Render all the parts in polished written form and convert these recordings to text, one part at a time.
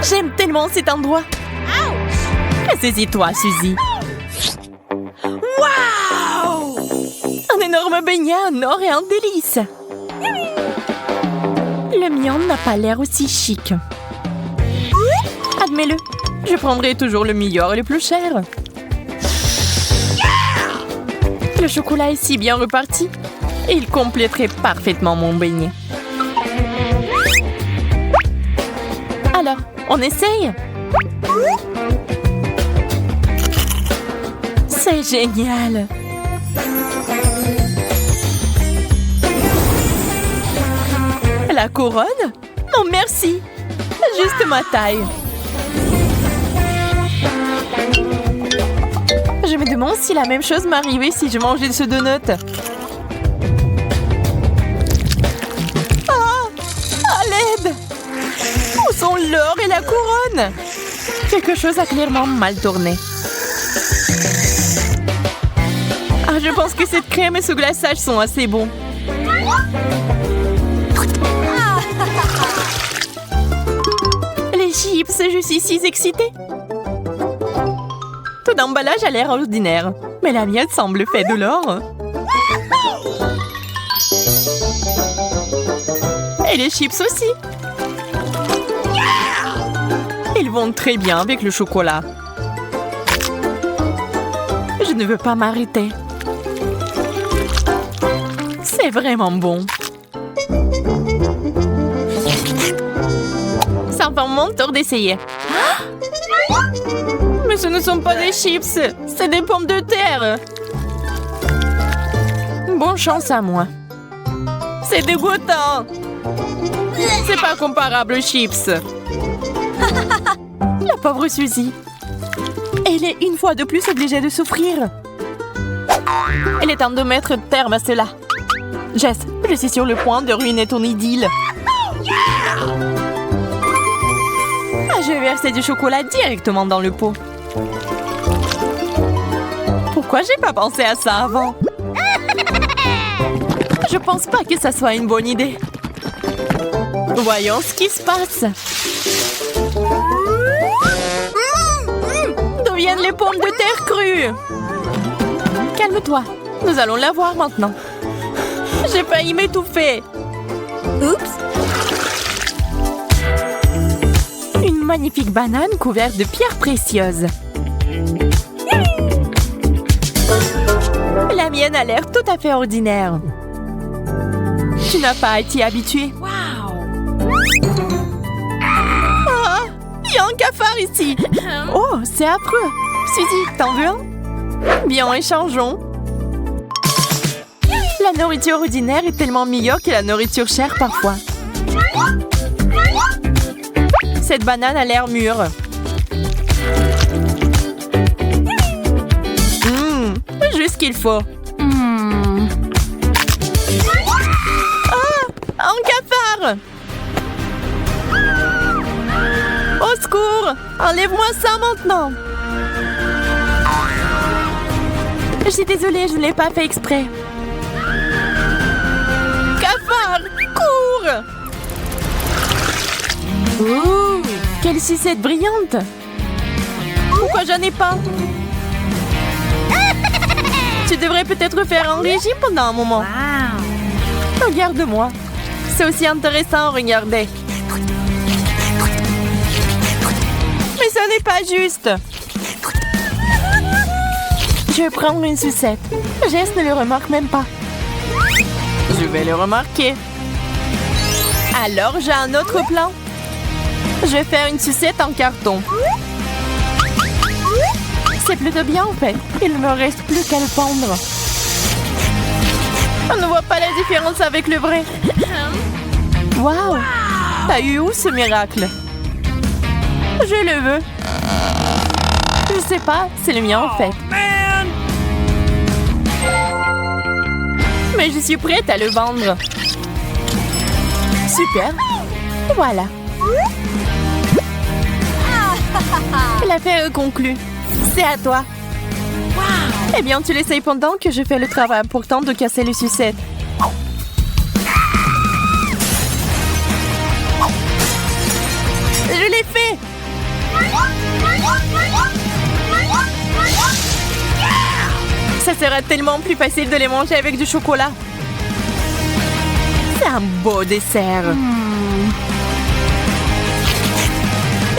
J'aime tellement cet endroit. Saisis-toi, Suzy. Wow! Un énorme beignet en or et en délice. Le mien n'a pas l'air aussi chic. Admets-le, je prendrai toujours le meilleur et le plus cher. Le chocolat est si bien reparti et il compléterait parfaitement mon beignet. Alors, on essaye? C'est génial! La couronne? Non, merci! Juste ma taille. Je me demande si la même chose m'arrivait si je mangeais ce donut. Ah! À l'aide! Où sont l'or et la couronne? Quelque chose a clairement mal tourné. Ah, je pense que cette crème et ce glaçage sont assez bons. Les chips, je suis si excitée. Tout emballage a l'air ordinaire, mais la mienne semble faite de l'or. Et les chips aussi. Ils vont très bien avec le chocolat. Je ne veux pas m'arrêter. C'est vraiment bon. Ça va mon tour d'essayer. Mais ce ne sont pas des chips, c'est des pommes de terre. Bonne chance à moi. C'est dégoûtant. C'est pas comparable aux chips. La pauvre Suzy. Elle est une fois de plus obligée de souffrir. Il est temps de mettre terme à cela. Jess, je suis sur le point de ruiner ton idylle. Ah, je vais verser du chocolat directement dans le pot. Pourquoi j'ai pas pensé à ça avant? Je pense pas que ça soit une bonne idée. Voyons ce qui se passe. D'où viennent les pommes de terre crues? Calme-toi, nous allons la voir maintenant. J'ai failli m'étouffer. Oups. Une magnifique banane couverte de pierres précieuses. La mienne a l'air tout à fait ordinaire. Tu n'as pas à t'y habituer. Ah, il y a un cafard ici. Oh, c'est affreux. Suzy, t'en veux un? Bien, échangeons. La nourriture ordinaire est tellement meilleure que la nourriture chère parfois. Cette banane a l'air mûre. Juste ce qu'il faut. Ah! Un cafard! Au secours! Enlève-moi ça maintenant! Je suis désolée, je ne l'ai pas fait exprès. Cafard! Cours! Ouh! Quelle sucette brillante! Pourquoi j'en ai pas? Tu devrais peut-être faire un régime pendant un moment. Wow. Regarde-moi. C'est aussi intéressant à regarder. Mais ce n'est pas juste. Je vais prendre une sucette. Jess ne le remarque même pas. Je vais le remarquer. Alors, j'ai un autre plan. Je vais faire une sucette en carton. C'est plutôt bien en fait. Il ne me reste plus qu'à le pendre. On ne voit pas la différence avec le vrai. Waouh! T'as eu où ce miracle? Je le veux. Je sais pas, c'est le mien en fait. Mais je suis prête à le vendre. Super. Voilà. L'affaire est conclue. C'est à toi. Eh bien, tu l'essayes pendant que je fais le travail important de casser les sucettes. Je l'ai fait! sera tellement plus facile de les manger avec du chocolat. C'est un beau dessert.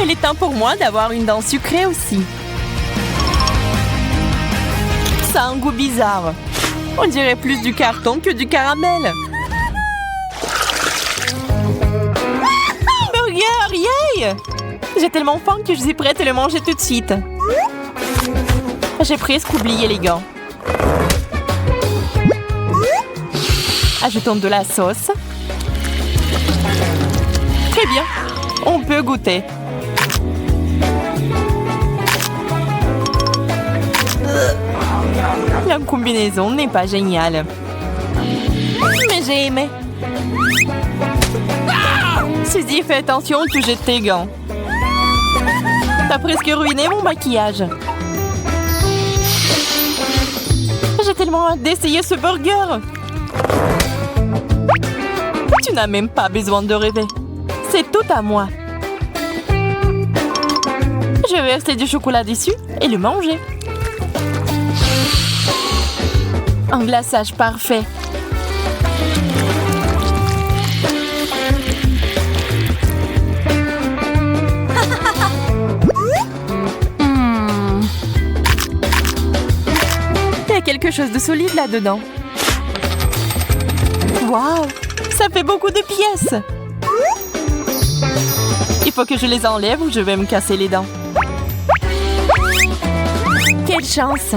Il est temps pour moi d'avoir une dent sucrée aussi. Ça a un goût bizarre. On dirait plus du carton que du caramel. Burger, yay! J'ai tellement faim que je suis prête à le manger tout de suite. J'ai presque oublié les gants. Ajoutons de la sauce. Très bien, on peut goûter. La combinaison n'est pas géniale. Mais j'ai aimé. Suzy, fais attention de toucher tes gants. T'as presque ruiné mon maquillage. J'ai tellement hâte d'essayer ce burger. Tu n'as même pas besoin de rêver. C'est tout à moi. Je vais verser du chocolat dessus et le manger. Un glaçage parfait. Il y a quelque chose de solide là-dedans. Waouh! Ça fait beaucoup de pièces. Il faut que je les enlève ou je vais me casser les dents. Quelle chance!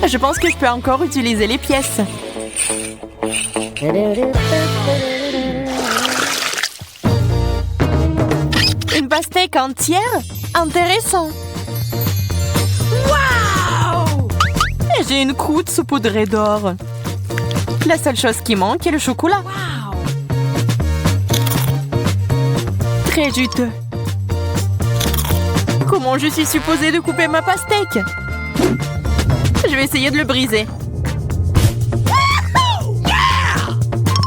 Je pense que je peux encore utiliser les pièces. Une pastèque entière? Intéressant! Waouh! Et j'ai une croûte saupoudrée d'or. La seule chose qui manque est le chocolat. Wow. Très juteux. Comment je suis supposée de couper ma pastèque? Je vais essayer de le briser.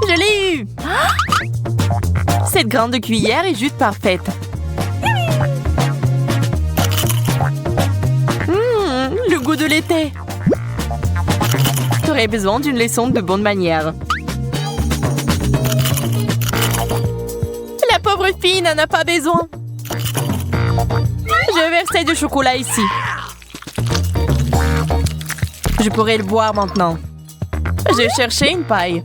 Je l'ai eu! Cette grande cuillère est juste parfaite. Le goût de l'été. J'aurais besoin d'une leçon de bonne manière. La pauvre fille n'en a pas besoin. Je vais verser du chocolat ici. Je pourrais le boire maintenant. J'ai cherché une paille.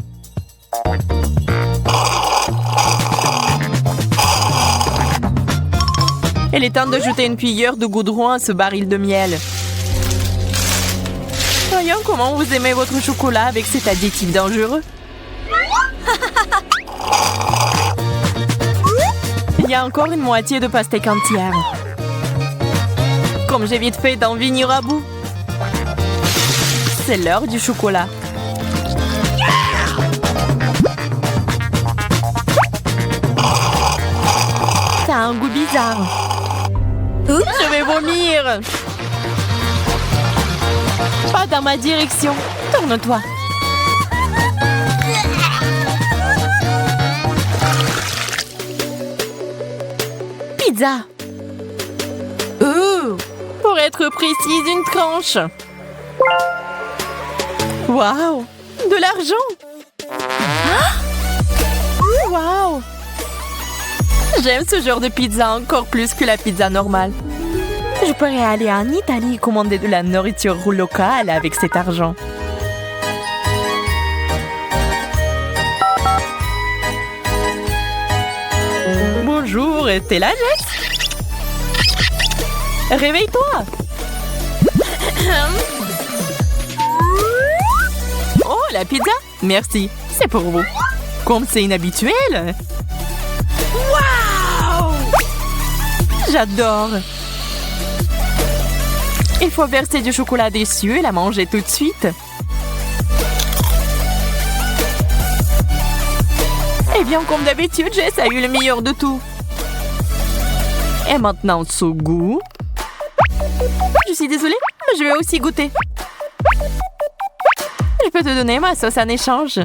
Il est temps d'ajouter une cuillère de goudron à ce baril de miel. Voyons comment vous aimez votre chocolat avec cet additif dangereux. Il y a encore une moitié de pastèque entière. Comme j'ai vite fait d'en venir à bout. C'est l'heure du chocolat. Ça a un goût bizarre. Je vais vomir. Pas dans ma direction. Tourne-toi. Pizza. Pour être précise, une tranche. Waouh! De l'argent! Waouh! J'aime ce genre de pizza encore plus que la pizza normale. Je pourrais aller en Italie et commander de la nourriture locale avec cet argent. Bonjour, t'es là, Jess? Réveille-toi! Oh, la pizza? Merci, c'est pour vous. Comme c'est inhabituel. Waouh! J'adore. Il faut verser du chocolat dessus et la manger tout de suite. Eh bien, comme d'habitude, Jess a eu le meilleur de tout. Et maintenant, ce goût. Je suis désolée, mais je vais aussi goûter. Je peux te donner ma sauce en échange.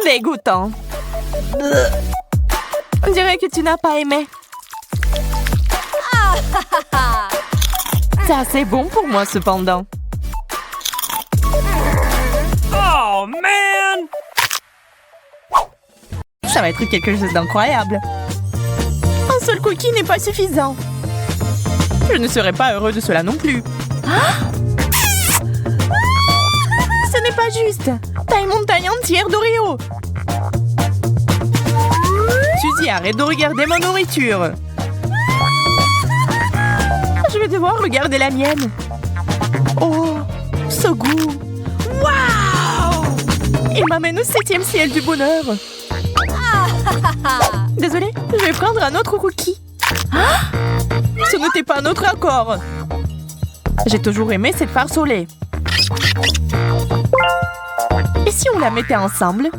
Dégoûtant. On dirait que tu n'as pas aimé. C'est assez bon pour moi, cependant. Oh, man! Ça va être quelque chose d'incroyable. Un seul cookie n'est pas suffisant. Je ne serais pas heureux de cela non plus. Ce n'est pas juste. T'as une montagne entière d'Oreo. Suzy, arrête de regarder ma nourriture. Je vais devoir regarder la mienne. Oh, ce goût. Waouh! Il m'amène au 7e ciel du bonheur. Désolée, je vais prendre un autre cookie. Ce n'était pas notre accord. J'ai toujours aimé cette farce au lait. Et si on la mettait ensemble?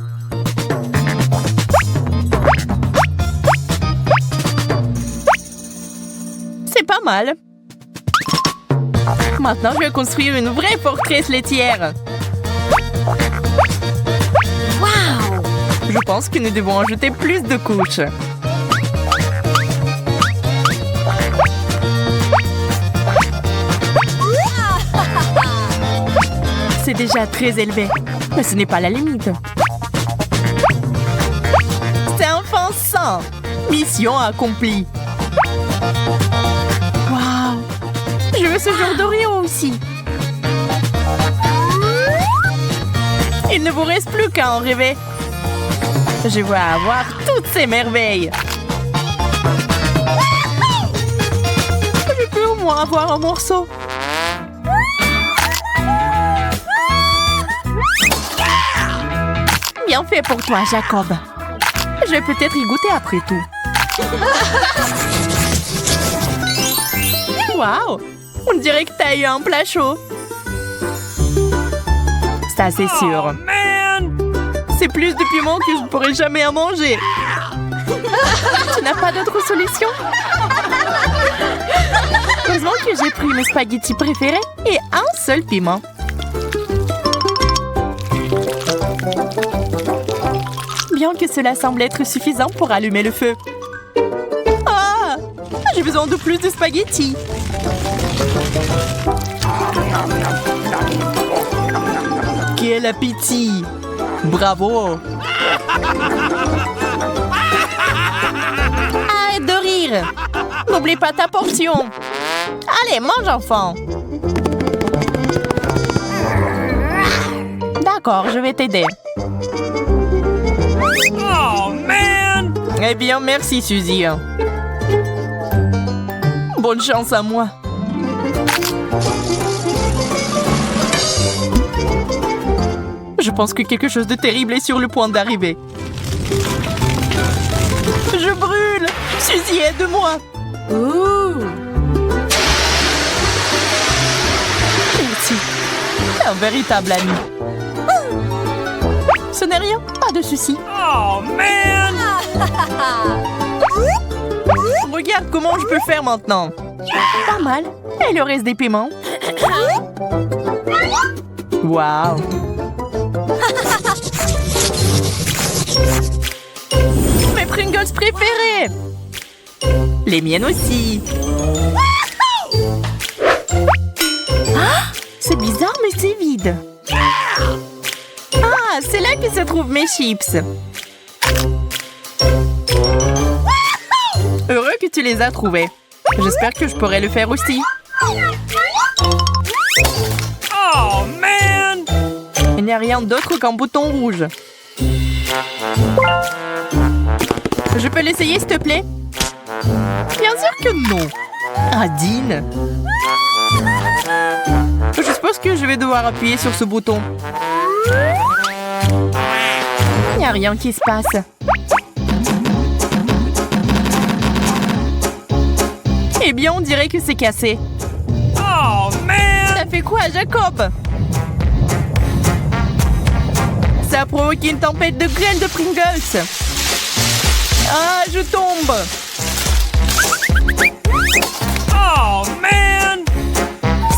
C'est pas mal. Maintenant, je vais construire une vraie forteresse laitière. Waouh! Je pense que nous devons ajouter plus de couches. C'est déjà très élevé, mais ce n'est pas la limite. C'est offensant. Mission accomplie. Waouh! Je veux ce genre d'Oreo aussi. Il ne vous reste plus qu'à en rêver. Je veux avoir toutes ces merveilles. Je peux au moins avoir un morceau. Bien fait pour toi, Jacob. Je vais peut-être y goûter après tout. Waouh! On dirait que t'as eu un plat chaud. Ça, c'est sûr. C'est plus de piment que je ne pourrai jamais en manger. Tu n'as pas d'autre solution? Heureusement que j'ai pris mes spaghettis préférés et un seul piment. Bien que cela semble être suffisant pour allumer le feu. Ah! J'ai besoin de plus de spaghettis. Quel appétit! Bravo! Arrête de rire! N'oublie pas ta portion! Allez, mange, enfant! D'accord, je vais t'aider. Oh, man! Eh bien, merci, Suzy. Bonne chance à moi. Je pense que quelque chose de terrible est sur le point d'arriver. Je brûle! Suzy, aide-moi! Merci. Un véritable ami. Ce n'est rien, pas de souci. Oh, man! Regarde comment je peux faire maintenant. Pas mal. Et le reste des piments. Waouh! Mes Pringles préférés! Les miennes aussi. Ah! C'est bizarre, mais c'est vide. Ah, c'est là que se trouvent mes chips. Heureux que tu les as trouvés. J'espère que je pourrai le faire aussi. Oh, man! Il n'y a rien d'autre qu'un bouton rouge. Je peux l'essayer, s'il te plaît? Bien sûr que non. Adine. Je suppose que je vais devoir appuyer sur ce bouton. Il n'y a rien qui se passe. Eh bien, on dirait que c'est cassé. Oh, man! Ça fait quoi, Jacob? Ça a provoqué une tempête de grêle de Pringles. Ah, je tombe. Oh, man!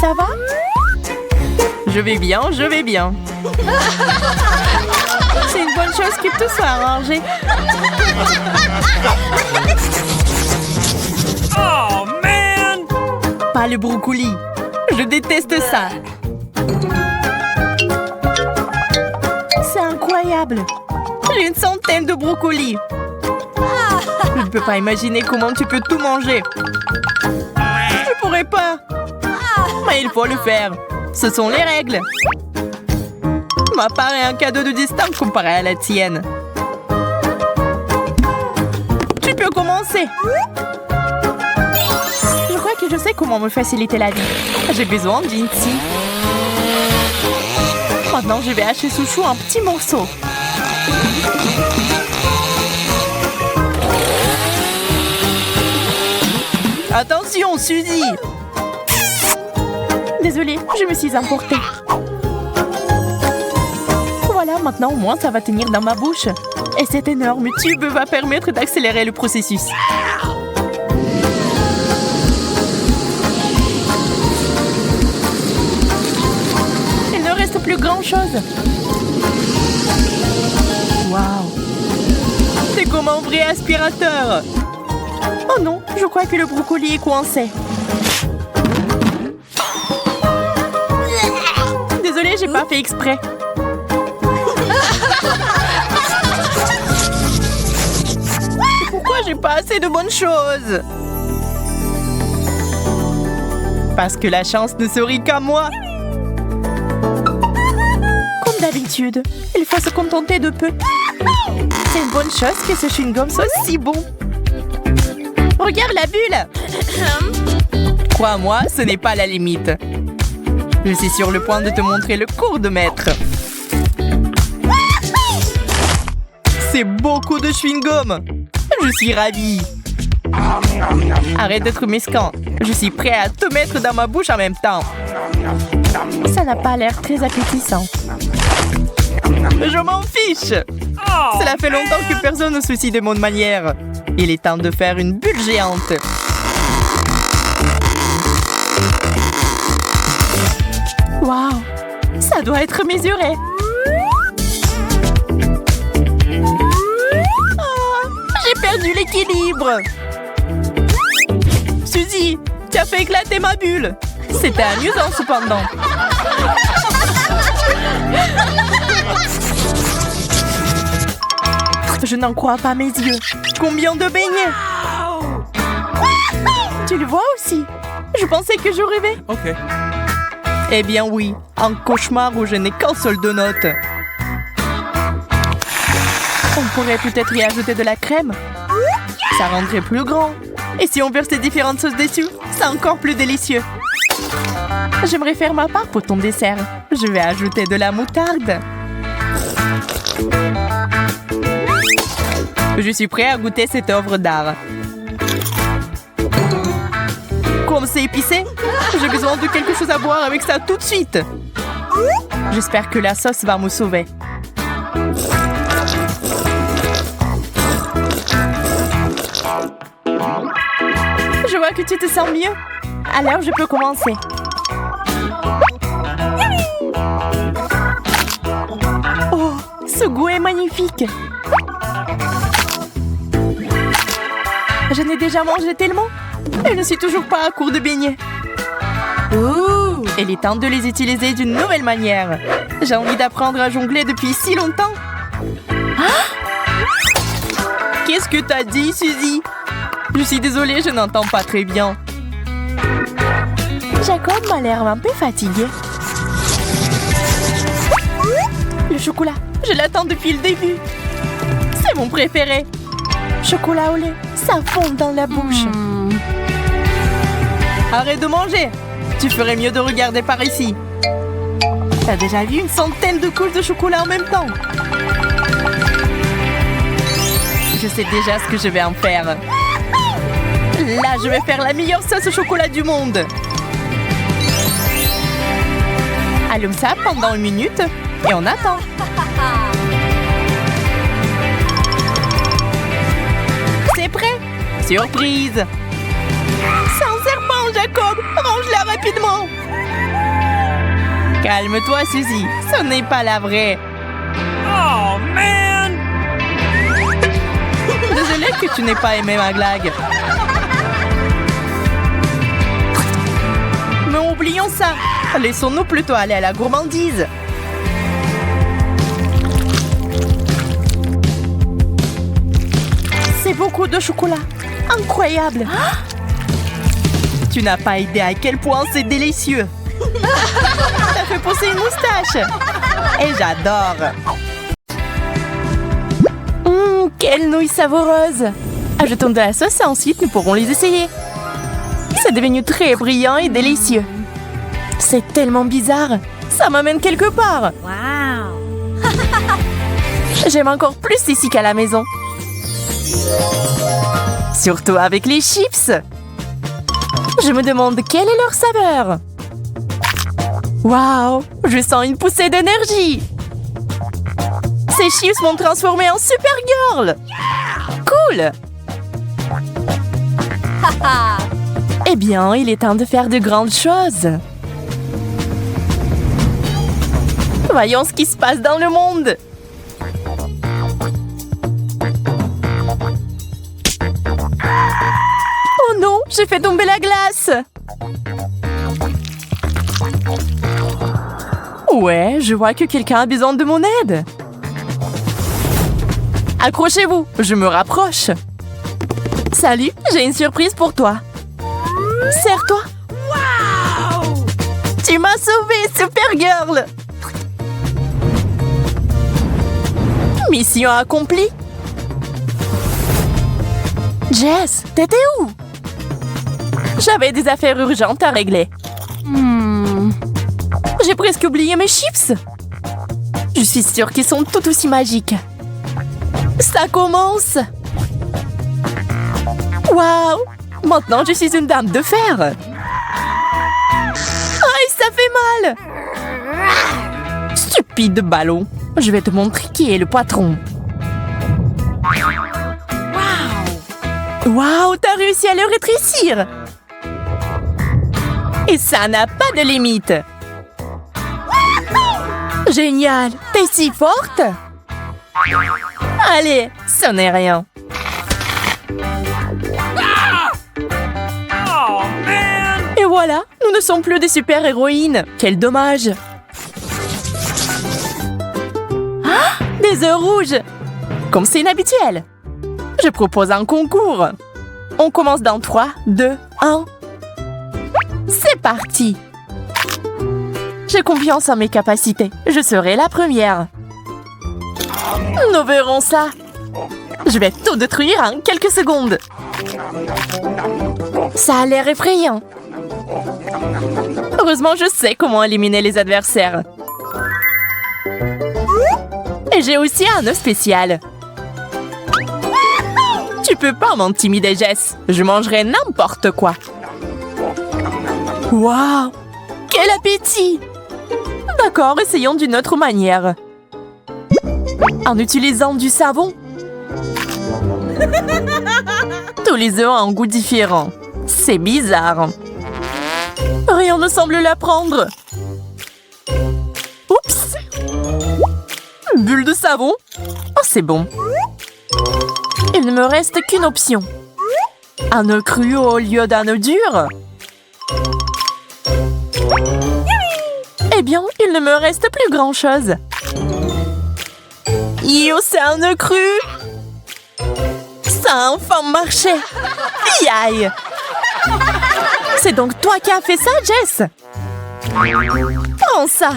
Ça va? Je vais bien, je vais bien. C'est une bonne chose que tout soit arrangé. Oh, man! Pas le brocoli. Je déteste ça. C'est incroyable. J'ai une centaine de brocolis. Je ne peux pas imaginer comment tu peux tout manger. Je pourrais pas. Mais il faut le faire. Ce sont les règles. Ma part est un cadeau de distance comparé à la tienne. Tu peux commencer. Je crois que je sais comment me faciliter la vie. J'ai besoin d'une scie. Maintenant, je vais hacher ce chou en petits morceaux. Attention, Suzy! Désolée, je me suis emportée. Voilà, maintenant au moins ça va tenir dans ma bouche. Et cet énorme tube va permettre d'accélérer le processus. Il ne reste plus grand-chose. Waouh! C'est comme un vrai aspirateur. Oh non, je crois que le brocoli est coincé. Désolée, j'ai pas fait exprès. Pourquoi j'ai pas assez de bonnes choses? Parce que la chance ne sourit qu'à moi. Comme d'habitude, il faut se contenter de peu. C'est une bonne chose que ce chewing-gum soit si bon. Regarde la bulle! Crois-moi, ce n'est pas la limite. Je suis sur le point de te montrer le cours de maître. C'est beaucoup de chewing-gum. Je suis ravie. Arrête d'être mesquin. Je suis prêt à te mettre dans ma bouche en même temps. Ça n'a pas l'air très appétissant. Je m'en fiche. Cela fait longtemps que personne ne se soucie de mon manière. Il est temps de faire une bulle géante. Waouh! Ça doit être mesuré. Oh, j'ai perdu l'équilibre. Suzy, tu as fait éclater ma bulle. C'était amusant cependant. Je n'en crois pas mes yeux. Combien de beignets! Tu le vois aussi? Je pensais que je rêvais. OK. Eh bien oui, un cauchemar où je n'ai qu'un seul donut. On pourrait peut-être y ajouter de la crème. Ça rendrait plus grand. Et si on versait différentes sauces dessus, c'est encore plus délicieux. J'aimerais faire ma part pour ton dessert. Je vais ajouter de la moutarde. Je suis prêt à goûter cette œuvre d'art. Comme c'est épicé, j'ai besoin de quelque chose à boire avec ça tout de suite. J'espère que la sauce va me sauver. Je vois que tu te sens mieux. Alors, je peux commencer. Oh, ce goût est magnifique. J'en ai déjà mangé tellement. Je ne suis toujours pas à court de beignets. Ouh! Il est temps de les utiliser d'une nouvelle manière. J'ai envie d'apprendre à jongler depuis si longtemps. Ah! Qu'est-ce que t'as dit, Suzy? Je suis désolée, je n'entends pas très bien. Jacob m'a l'air un peu fatigué. Le chocolat, je l'attends depuis le début. C'est mon préféré. Chocolat au lait, ça fond dans la bouche. Arrête de manger. Tu ferais mieux de regarder par ici. T'as déjà vu une centaine de couches de chocolat en même temps? Je sais déjà ce que je vais en faire. Là, je vais faire la meilleure sauce au chocolat du monde. Allume ça pendant 1 minute et on attend. C'est prêt? Surprise! C'est un serpent, Jacob! Range-la rapidement! Calme-toi, Suzy. Ce n'est pas la vraie. Oh, man! Désolée que tu n'aies pas aimé ma blague. Mais on oublions ça. Laissons-nous plutôt aller à la gourmandise. C'est beaucoup de chocolat. Incroyable. Tu n'as pas idée à quel point c'est délicieux. Ça fait pousser une moustache. Et j'adore. Quelle nouille savoureuse. Ajoutons de la sauce et ensuite nous pourrons les essayer. C'est devenu très brillant et délicieux. C'est tellement bizarre. Ça m'amène quelque part. Wow! J'aime encore plus ici qu'à la maison. Surtout avec les chips. Je me demande quelle est leur saveur. Waouh! Je sens une poussée d'énergie. Ces chips m'ont transformée en Supergirl. Cool! Eh bien, il est temps de faire de grandes choses. Voyons ce qui se passe dans le monde. Oh non, j'ai fait tomber la glace. Ouais, je vois que quelqu'un a besoin de mon aide. Accrochez-vous, je me rapproche. Salut, j'ai une surprise pour toi. Serre-toi. Wow! Tu m'as sauvée, Supergirl. Mission accomplie. Jess, t'étais où? J'avais des affaires urgentes à régler. J'ai presque oublié mes chips. Je suis sûre qu'ils sont tout aussi magiques. Ça commence. Waouh! Maintenant, je suis une dame de fer. Aïe, ça fait mal. Stupide ballon. Je vais te montrer qui est le patron. Waouh, t'as réussi à le rétrécir. Et ça n'a pas de limite. Génial, t'es si forte. Allez, ce n'est rien. Oh, man! Et voilà, nous ne sommes plus des super-héroïnes. Quel dommage. Ah, des œufs rouges. Comme c'est inhabituel. Je propose un concours. On commence dans 3, 2, 1. C'est parti. J'ai confiance en mes capacités. Je serai la première. Nous verrons ça. Je vais tout détruire en quelques secondes. Ça a l'air effrayant. Heureusement, je sais comment éliminer les adversaires. Et j'ai aussi un œuf spécial. Tu peux pas m'intimider, Jess. Je mangerai n'importe quoi. Waouh! Quel appétit! D'accord, essayons d'une autre manière. En utilisant du savon. Tous les œufs ont un goût différent. C'est bizarre. Rien ne semble la prendre. Oups! Bulle de savon. Oh, c'est bon. Il ne me reste qu'une option. Un œuf cru au lieu d'un œuf dur. Eh bien, il ne me reste plus grand-chose. Yo, c'est un œuf cru. Ça a enfin marché. Aïe. C'est donc toi qui as fait ça, Jess? Prends ça.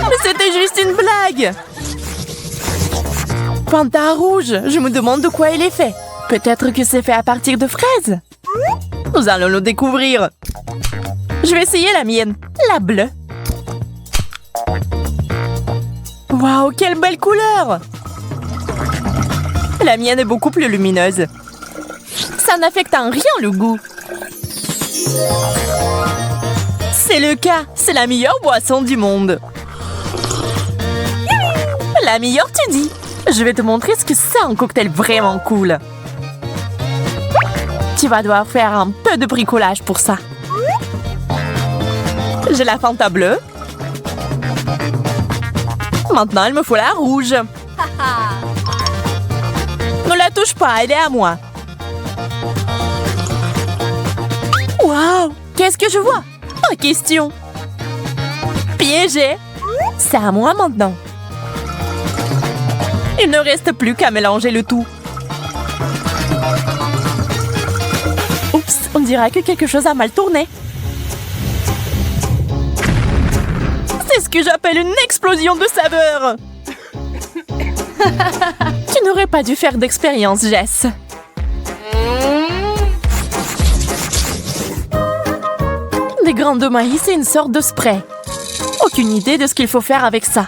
Mais c'était juste une blague. Panda rouge, je me demande de quoi il est fait. Peut-être que c'est fait à partir de fraises. Nous allons le découvrir. Je vais essayer la mienne, la bleue. Waouh, quelle belle couleur! La mienne est beaucoup plus lumineuse. Ça n'affecte en rien le goût. C'est le cas, c'est la meilleure boisson du monde. La meilleure, tu dis? Je vais te montrer ce que c'est un cocktail vraiment cool. Tu vas devoir faire un peu de bricolage pour ça. J'ai la Fanta bleue. Maintenant, il me faut la rouge. Ne la touche pas, elle est à moi. Waouh! Qu'est-ce que je vois? Pas question! Piégé! C'est à moi maintenant. Il ne reste plus qu'à mélanger le tout. Oups, on dirait que quelque chose a mal tourné. C'est ce que j'appelle une explosion de saveur. Tu n'aurais pas dû faire d'expérience, Jess. Des grains de maïs et une sorte de spray. Aucune idée de ce qu'il faut faire avec ça.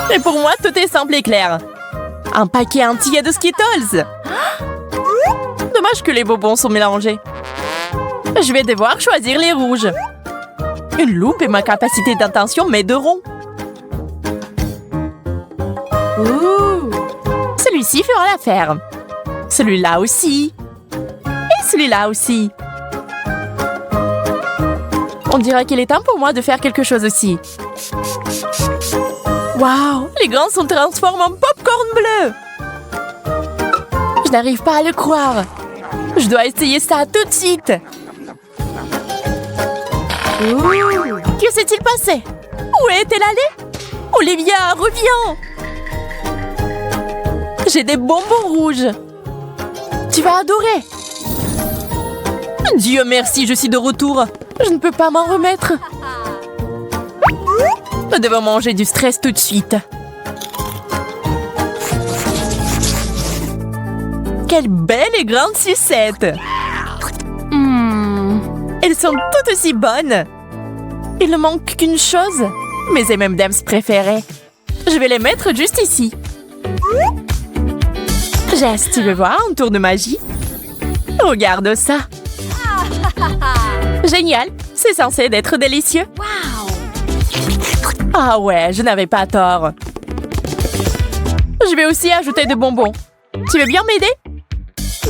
Mais pour moi, tout est simple et clair. Un paquet entier de Skittles. Dommage que les bonbons sont mélangés. Je vais devoir choisir les rouges. Une loupe et ma capacité d'intention m'aideront. Ouh. Celui-ci fera l'affaire. Celui-là aussi. Et celui-là aussi. On dirait qu'il est temps pour moi de faire quelque chose aussi. Waouh! Les grains sont transformés en popcorn bleu! Je n'arrive pas à le croire. Je dois essayer ça tout de suite. Ouh. Que s'est-il passé? Où est-elle allée? Olivia, reviens! J'ai des bonbons rouges. Tu vas adorer. Dieu merci, je suis de retour. Je ne peux pas m'en remettre. Nous devons manger du stress tout de suite. Quelle belle et grande sucette! Elles sont toutes aussi bonnes. Il ne manque qu'une chose. Mes M&M's préférés. Je vais les mettre juste ici. Jess, tu veux voir un tour de magie? Regarde ça. Génial. C'est censé être délicieux. Ah ouais, je n'avais pas tort. Je vais aussi ajouter des bonbons. Tu veux bien m'aider?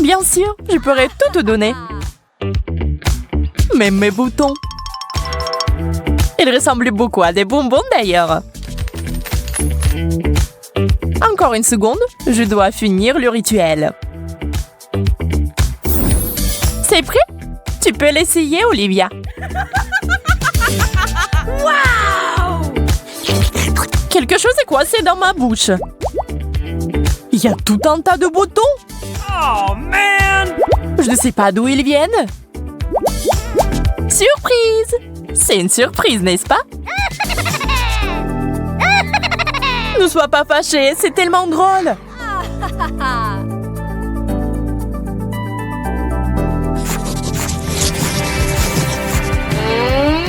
Bien sûr, je pourrais tout te donner. Même mes boutons. Ils ressemblent beaucoup à des bonbons d'ailleurs. Encore une seconde, je dois finir le rituel. C'est prêt? Tu peux l'essayer, Olivia. Wow! Quelque chose est coincé dans ma bouche. Il y a tout un tas de boutons. Oh, man! Je ne sais pas d'où ils viennent. Surprise! C'est une surprise, n'est-ce pas? Ne sois pas fâché, c'est tellement drôle.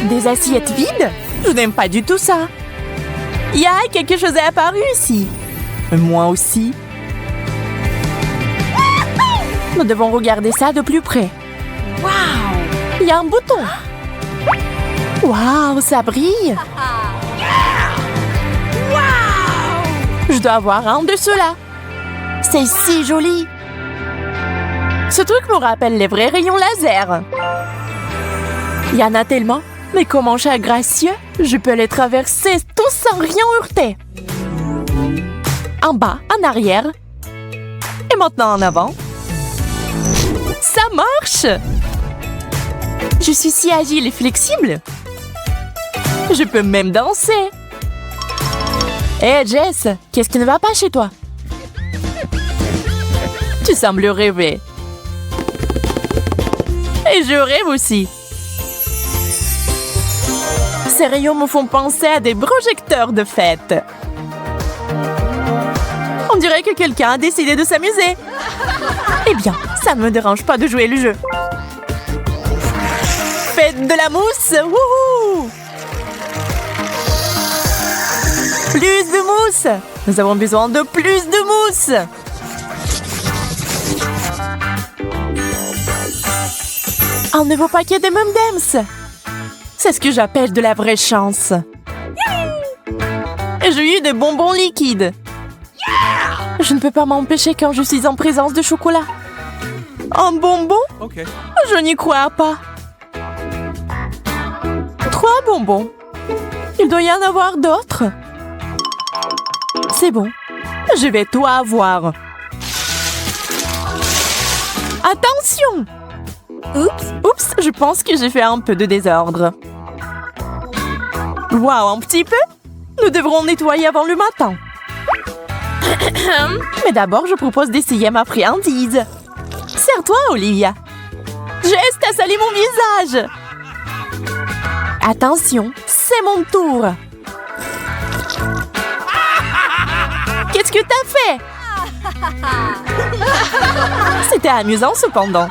Des assiettes vides? Je n'aime pas du tout ça. Ya, quelque chose est apparu ici. Moi aussi. Nous devons regarder ça de plus près. Wow! Il y a un bouton. Waouh, ça brille. Wow! Je dois avoir un de ceux-là. C'est si joli. Ce truc me rappelle les vrais rayons laser. Il y en a tellement. Mais comment cher gracieux, je peux les traverser tous sans rien heurter. En bas, en arrière. Et maintenant en avant. Ça marche! Je suis si agile et flexible. Je peux même danser. Hé, Jess, qu'est-ce qui ne va pas chez toi? Tu sembles rêver. Et je rêve aussi. Ces rayons me font penser à des projecteurs de fête. On dirait que quelqu'un a décidé de s'amuser. Eh bien, ça ne me dérange pas de jouer le jeu. Faites de la mousse! Wouhou! Plus de mousse! Nous avons besoin de plus de mousse! Un nouveau paquet de M&M's! C'est ce que j'appelle de la vraie chance. J'ai eu des bonbons liquides. Je ne peux pas m'empêcher quand je suis en présence de chocolat. Un bonbon? Okay. Je n'y crois pas. 3 bonbons. Il doit y en avoir d'autres. C'est bon. Je vais tout avoir. Attention! Oups, je pense que j'ai fait un peu de désordre. Wow, un petit peu? Nous devrons nettoyer avant le matin. Mais d'abord, je propose d'essayer ma friandise. Sers-toi, Olivia. Geste à saler mon visage. Attention, c'est mon tour. Qu'est-ce que t'as fait? C'était amusant cependant.